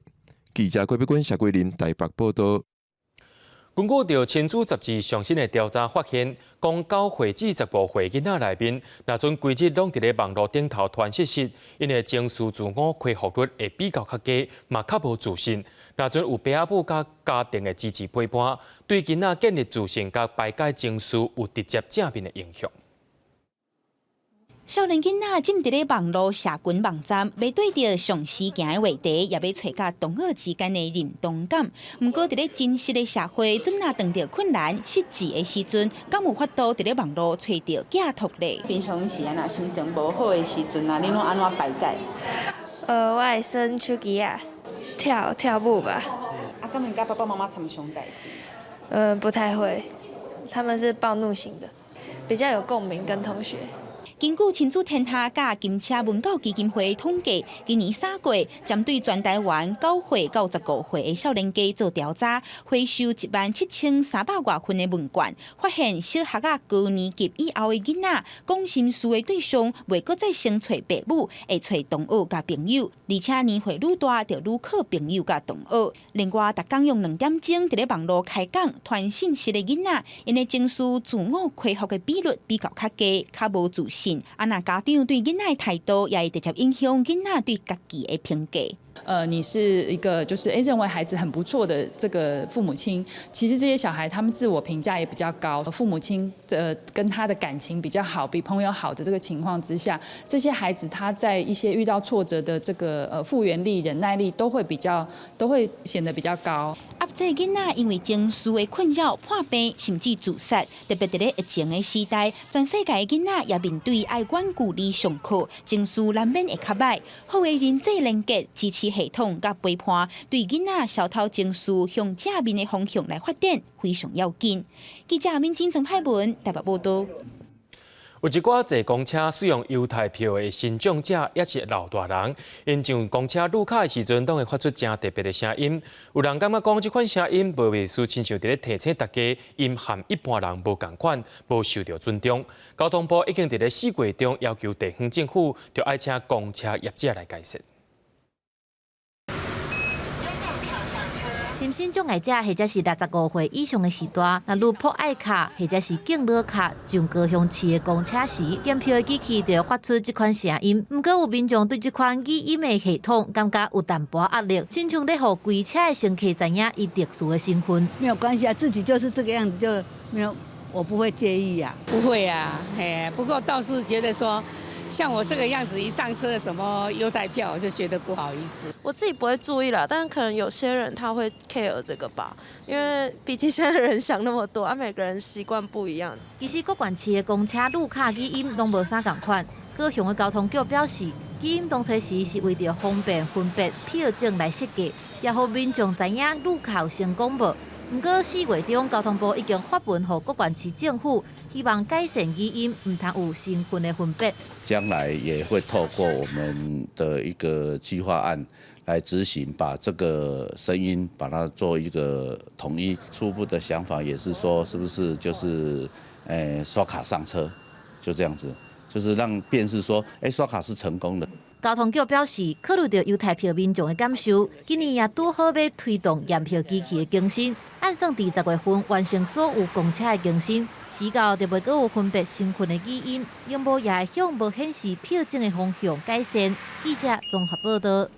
记者郭碧君、谢桂林台北报道。根据着亲子杂志上新的调查发现，讲9岁至15岁囡仔内面，若阵规日拢伫咧网络顶头传讯息，因为情绪自我恢复率会比较较低，嘛较无自信。若阵有爸母甲家庭的支持陪伴，对囡仔建立自信甲排解情绪有直接正面的影响。少年囡仔浸伫咧网络社群网站，要对着上时行的话题，也要找甲同学之间的认同感。毋过伫咧真实的社会，准若遇到困难、失志的时阵，敢有法度伫咧网络找到寄托咧？平常时啊，若心情无好的时阵啊，你拢安怎排解？我会耍手机啊，跳舞吧。啊，敢会甲爸爸妈妈参详代志？不太会，他们是暴怒型的，比较有共鸣跟同学。根据亲子天下甲金车文教基金会统计，今年3月针对全台湾9岁到15岁的少年家做调查，回收17300多份的问卷，发现小学啊高年级以后的囡仔讲心事的对象，袂阁再先找父母，会找同学甲朋友，而且年岁愈大，就愈靠朋友甲同学。另外，逐工用2点钟伫咧网络开讲传信息的囡仔，因的情绪自我恢复的比率比较较低，较无自信。那家长对囡仔的态度，也会直接影响囡仔对家己的评价。你是一个就是认为孩子很不错的这个父母亲，其实这些小孩他们自我评价也比较高，父母亲跟他的感情比较好，比朋友好的这个情况之下，这些孩子他在一些遇到挫折的这个复原力、忍耐力都会显得比较高。这囡仔因为情绪的困扰破病，甚至自杀，特别伫咧疫情的时代，全世界的囡仔也面对爱远距离上课，情绪难免会较歹。好的人际连接、支持系统甲陪伴，对囡仔消透情绪向正面的方向来发展，非常要紧。记者民警曾派文台北报道。有一寡坐公车使用优待票的新长者，也是老大人，因上公车路卡的时阵，都会发出真特别的声音。有人感觉讲这款声音无袂输，亲像伫咧提醒大家，因和一般人无共款，无受到尊重。交通部已经伫咧4月中要求地方政府，就爱请公车业者来解释。身心障碍者或者是65岁以上的时代，若如破爱卡或者是敬老卡上高雄市的公车时，检票的机器就发出这款声音。不过有民众对这款语音的系统感觉有淡薄压力，亲像咧让规车的乘客知影伊特殊的身份。没有关系啊，自己就是这个样子，就没有，我不会介意啊。不会啊，嘿，不过倒是觉得说。像我这个样子，一上车什么优待票，我就觉得不好意思。我自己不会注意啦，但可能有些人他会 care 这个吧，因为毕竟现在的人想那么多，每个人习惯不一样。其实各县市的公车路卡语音拢无啥共款。高雄的交通局表示，语音当初时是为着方便分别票证来设计，也让民众知影路卡有成功无。不过4月中，交通部已经发文给各县市政府，希望改善语音，唔通有身份的分别。将来也会透过我们的一个计划案来执行，把这个声音把它做一个统一。初步的想法也是说，是不是就是刷卡上车，就这样子，就是让辨识说，刷卡是成功的。交通局表示，考虑到犹太票民众的感受，今年也拄好要推动验票机器的更新，按算伫10月份完成所有公车的更新。时到就袂阁有分别身份的语音，用无也会向无显示票证的方向改善。记者综合报道。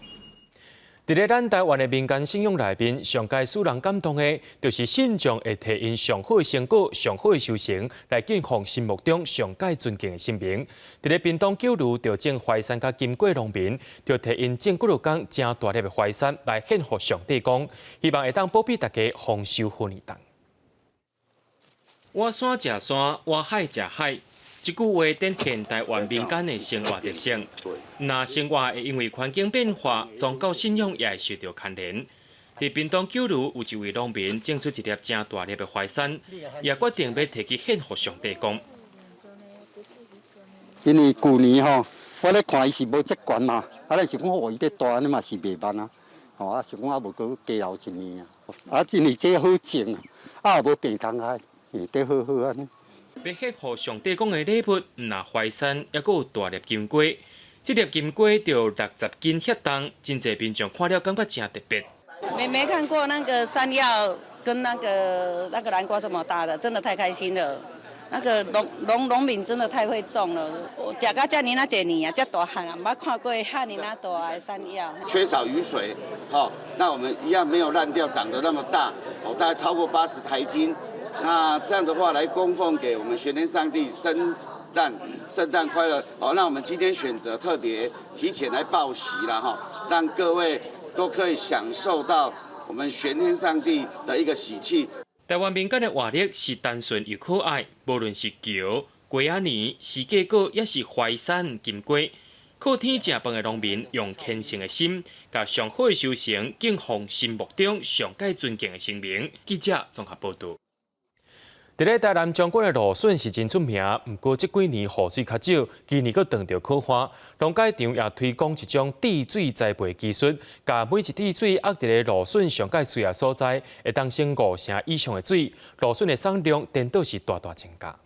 伫咧咱台湾的民间信仰内面，上界使人感动的，就是信众会提因上好的成果、上好的修行，来敬奉心目中上界尊敬的神明。伫咧屏东九如着种淮山甲金果农民，就提因种几落工正大粒的淮山来献给上帝公，希望会当保庇大家丰收丰年当。挖山食山，挖海食海。这句话展现台湾民间的生活特性。那生活会因为环境变化，宗教信仰也会受到牵连。伫屏东九如有一位农民种出一粒正大粒的淮山，也决定要提去献给上帝公。因为旧年我咧看伊是无这悬嘛，咱是讲伊这大安尼嘛是袂慢啊，是讲无搁加留一年啊，今年这好种啊，也无病虫害，这好好安尼。要献给上帝公的礼物，唔那淮山，也阁有大粒金果。这粒金果就60斤遐重，真侪民众看了感觉真特别。没看过那个山药跟那个南瓜这么大的，真的太开心了。那个农民真的太会种了，我食到这尼那几年啊，这大汉啊，没看过汉尼那大的山药。缺少雨水，那我们一样没有烂掉，长得那么大，大概超过80台斤。那这样的话来供奉给我们玄天上帝圣诞快乐！那我们今天选择特别提前来报喜啦让各位都可以享受到我们玄天上帝的一个喜气。台湾民间的活力是单纯又可爱，无论是桥、瓜仔年、四季果，也是淮山、金果，靠天食饭的农民用虔诚的心，甲上好的修行敬奉心目中上界尊敬的神明。记者综合报道。伫咧台南将军的芦笋是真出名，不过这几年雨水较少，今年阁断着可花。农改场也推广一种滴水栽培技术，甲每一滴水压伫咧芦笋上界水的所在，会当生5成以上的水，芦笋的产量颠倒是大大增加。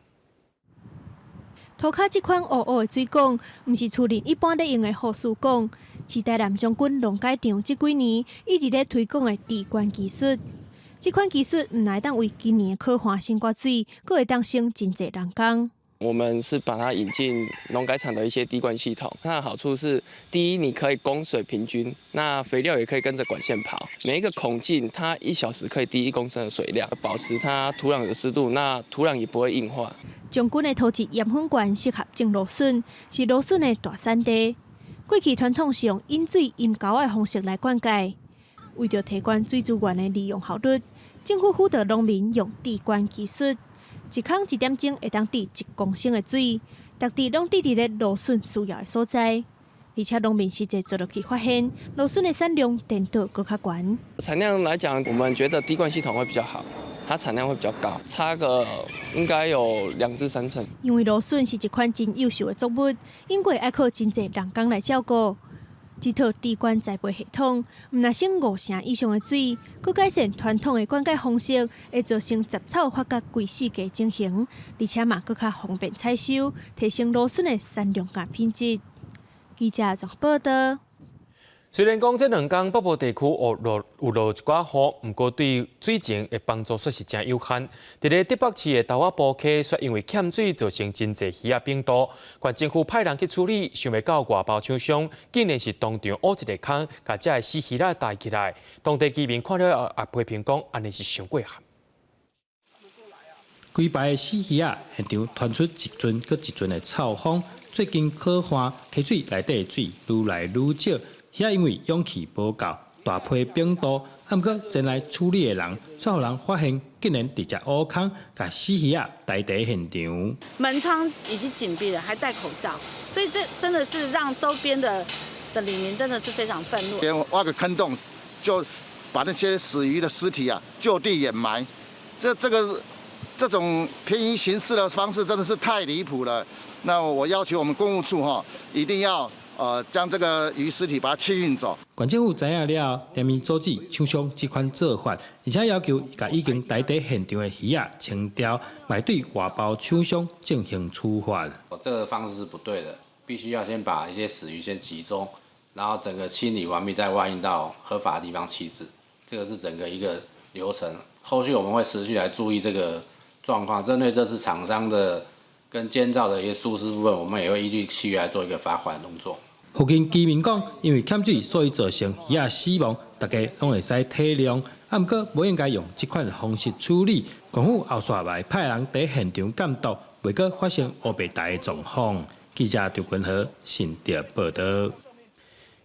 涂骹这款乌乌的水管，毋是厝里一般咧用的护水管，是台南将军农改场这几年一直咧推广的滴灌技术。这款技术唔来当为今年的可换新瓜水，佫会当省真侪人工。我们是把它引进农改场的一些滴灌系统，它的好处是，第一，你可以供水平均，那肥料也可以跟着管线跑，每一个孔径它1小时可以滴1公升的水量，保持它土壤的湿度，那土壤也不会硬化。将军的土质盐分高，适合种芦笋，是芦笋的大产地。过去传统是用引水引沟的方式来灌溉，为着提高水资源的利用效率，政府辅导农民用滴灌技术，一空1点钟会当滴1公升的水，各地拢滴伫咧芦笋需要的所在。而且农民实际做落去发现，芦笋的产量颠倒更较悬。产量来讲，我们觉得滴灌系统会比较好，它产量会比较高，差个应该有2至3成。因为芦笋是一款真优秀的作物，因为要靠真侪人工来照顾。这套滴灌栽培系统，毋但省5成以上的水，佮改善传统的灌溉方式，会造成杂草发甲规世界进行，而且嘛佮较方便采收，提升芦笋的产量甲品质。记者综合报道。虽然讲这两天北部地区有落一寡雨，不过对水情的帮助却是真有限。伫咧台北市的豆仔埔溪，却因为欠水造成真侪鱼仔病毒，县政府派人去处理，想要到外包厂商，竟然是当场挖一个坑，把这个死鱼仔带起来。当地居民看了后也批评讲，安尼是伤过寒。规排的死鱼仔现场传出一阵搁一阵的臭风，最近可看溪水内底的水愈来愈少。遐因为氧气无够，大批冰毒，毋过前来处理的人，却互人发现，竟然直接挖坑，把死鱼仔带在现场。门窗已经紧闭了，还戴口罩，所以这真的是让周边的里民真的是非常愤怒。先挖个坑洞，就把那些死鱼的尸体就地掩埋，这种便宜行事的方式真的是太离谱了。那我要求我们公务处一定要将这个鱼尸体把它清运走。县政府知影了后，连面阻止厂商这款做法，而且要求把已经待在现场的鱼仔清掉，卖对外包厂商进行处罚。这个方式是不对的，必须要先把一些死鱼先集中，然后整个清理完毕，再外运到合法的地方弃置。这个是整个一个流程。后续我们会持续来注意这个状况，针对这次厂商的跟监造的一些疏失部分，我们也会依据契约来做一个罚款动作。附近居民讲，因为欠水，所以造成鱼仔死亡，大家拢会使体谅。啊，毋过无应该用这款方式处理。政府后续来派人在现场监督，袂阁发生乌白带的状况。记者刘君和新竹报道。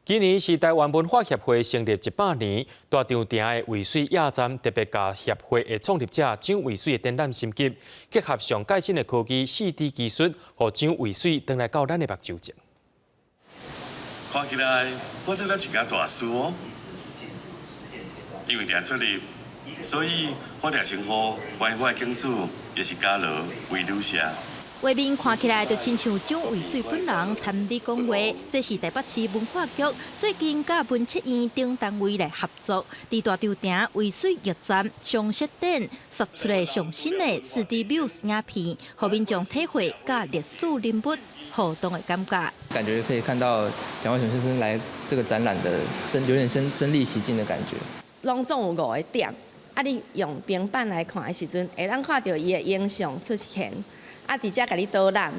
今年是台湾文化协会成立100年，大场町的渭水夜站特别甲协会的创立者蒋渭水的展览心急，结合上改新的科技4D 技术，互蒋渭水回来到咱的目睭前。看起来我做了一件大事哦，因为定出力，所以我定称呼关于我的警署也是家乐为留下。画面看起来就亲像蒋渭水本人参与讲话，这是台北市文化局最近甲文策院等单位来合作，伫大场町渭水驛站上设展，杀出来上新的4D Views 影片，互民众体会甲历史人物互动的感觉。感觉可以看到蒋渭水先生来这个展览的有点身临其境的感觉。拢总有5个点，你用平板来看的时阵，会当看到伊的影像出现。直接甲你导览，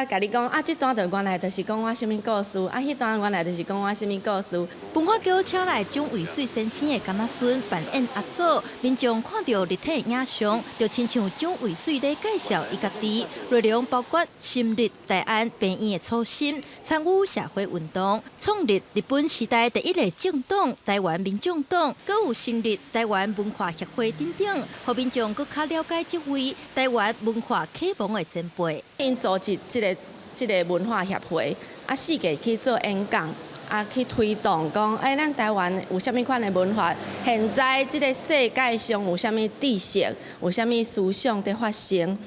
甲你讲这段原来就是讲我什么故事，迄段原来就是讲我什么故事。文化局请来蒋渭水先生的干仔孙扮演阿祖，民众看到立体影像，就亲像蒋渭水咧介绍伊家己，内容包括深入台湾病院的初心，参与社会运动，创立日本时代第一个政党台湾民众党，阁有成立台湾文化协会等等，互民众更加了解这位台湾文化启蒙的前辈。因组织这个文化协会，4个去做演讲。去推动讲，咱台湾有啥物款的文化？现在这个世界上有啥物知识，有啥物思想在发生？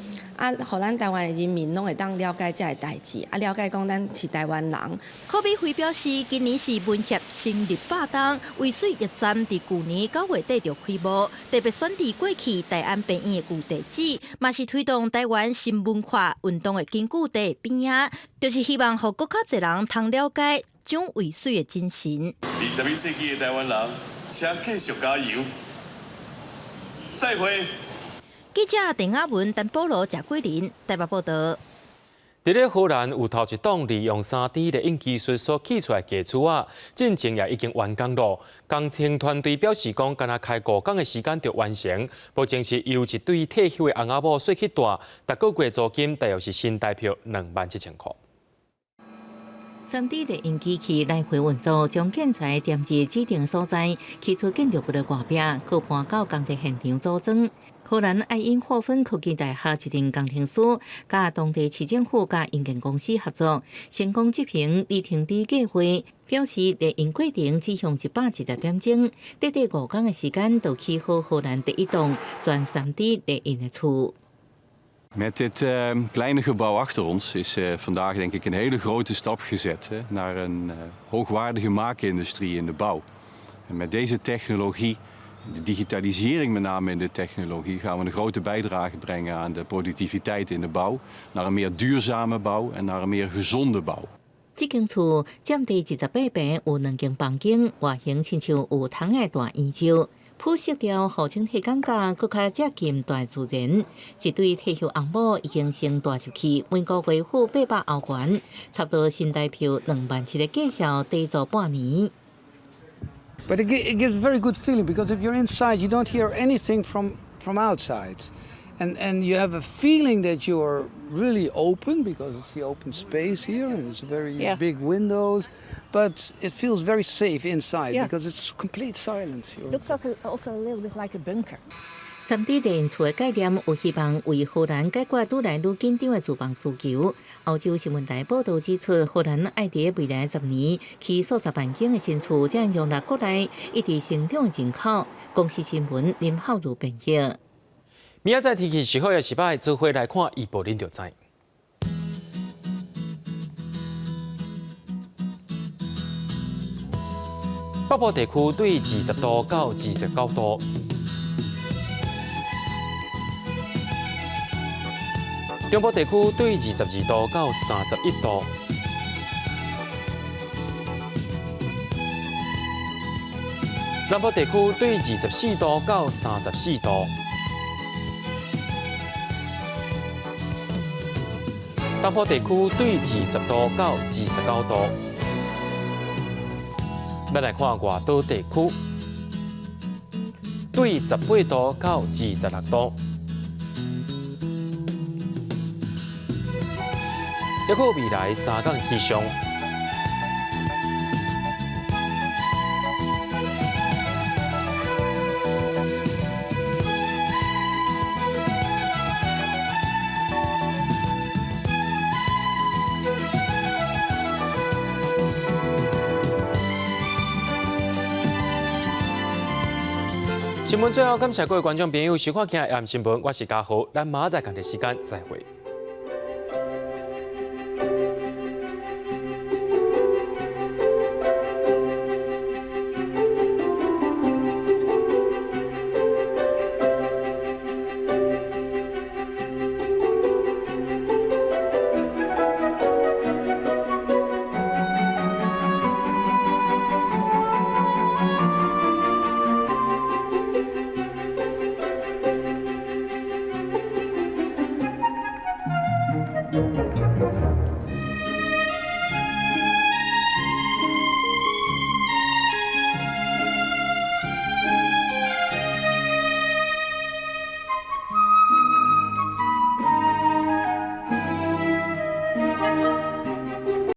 互咱台湾的人民拢会当了解这个代志，了解讲咱是台湾人。柯比辉表示，今年是文协成立100周，渭水驛站伫去年9月底就开幕，特别选伫过去台安病院的旧地址，嘛是推动台湾新文化运动的根据地边啊，就是希望互更较侪人通了解蒋渭水的精神。21世纪的台湾人，请继续加油！再会。记者陈雅文、陈保罗、谢桂林台北报道。伫咧荷兰有头一栋利用3D 列印技术所起出来的家厝进程也已经完工了。工程团队表示讲，干那开5天的时间就完成，目前是由一对退休的翁仔某说去住，每个月租金大约是新台币27000块。3D 列印机器来回运作，将建材垫至指定所在，起出建筑物的外壁，搁搬到工地现场组装。荷兰爱因霍芬科技大学一名工程师，甲当地市政府甲营建公司合作，成功执行里程碑计划。表示列印过程只用110点钟，短短5天的时间就起好荷兰第一栋全 3D 列印的厝。Met dit kleine gebouw achter ons is vandaag denk ik een hele grote stap gezet naar een hoogwaardige maakindustrie in de bouw. En met deze technologie, de digitalisering met name in de technologie, gaan we een grote bijdrage brengen aan de productiviteit in de bouw, naar een meer duurzame bouw en naar een meer gezonde bouw. 这间厝占地28平，有2间房间，外形亲像有窗的大圆洲。铺色调号称体感价更较接近大自然。一对退休翁某已经生大入去，每个月付800欧元，差不多新台票2万7的价销，地租半年。 But it gives a very good feeling because if you're inside, you don't hear anything from outside, and you have a feeling that you are really open because it's the open space here and it's very big windows, but it feels very safe inside because it's complete silence. Looks also a little bit like a bunker. 3D 联厝的概念有希望为荷兰解决愈来愈紧张的住房需求。欧洲新闻台报道指出，荷兰爱伫未来10年起数十万间的新厝，才容纳国内一直成长的人口。公司新闻林浩如编译。明仔载天气是好也是歹，做伙来看预报，恁就知。北部地区对20度到29度。 中部地区对22度到31度，南部地区对24度到34度，东部地区对20度到29度。要来看外岛地区，对18度到26度。 还有未来3天气象。新闻最后，感谢各位观众朋友收看今日AM新闻，我是嘉豪，咱明仔载同一时间再会。Thank you.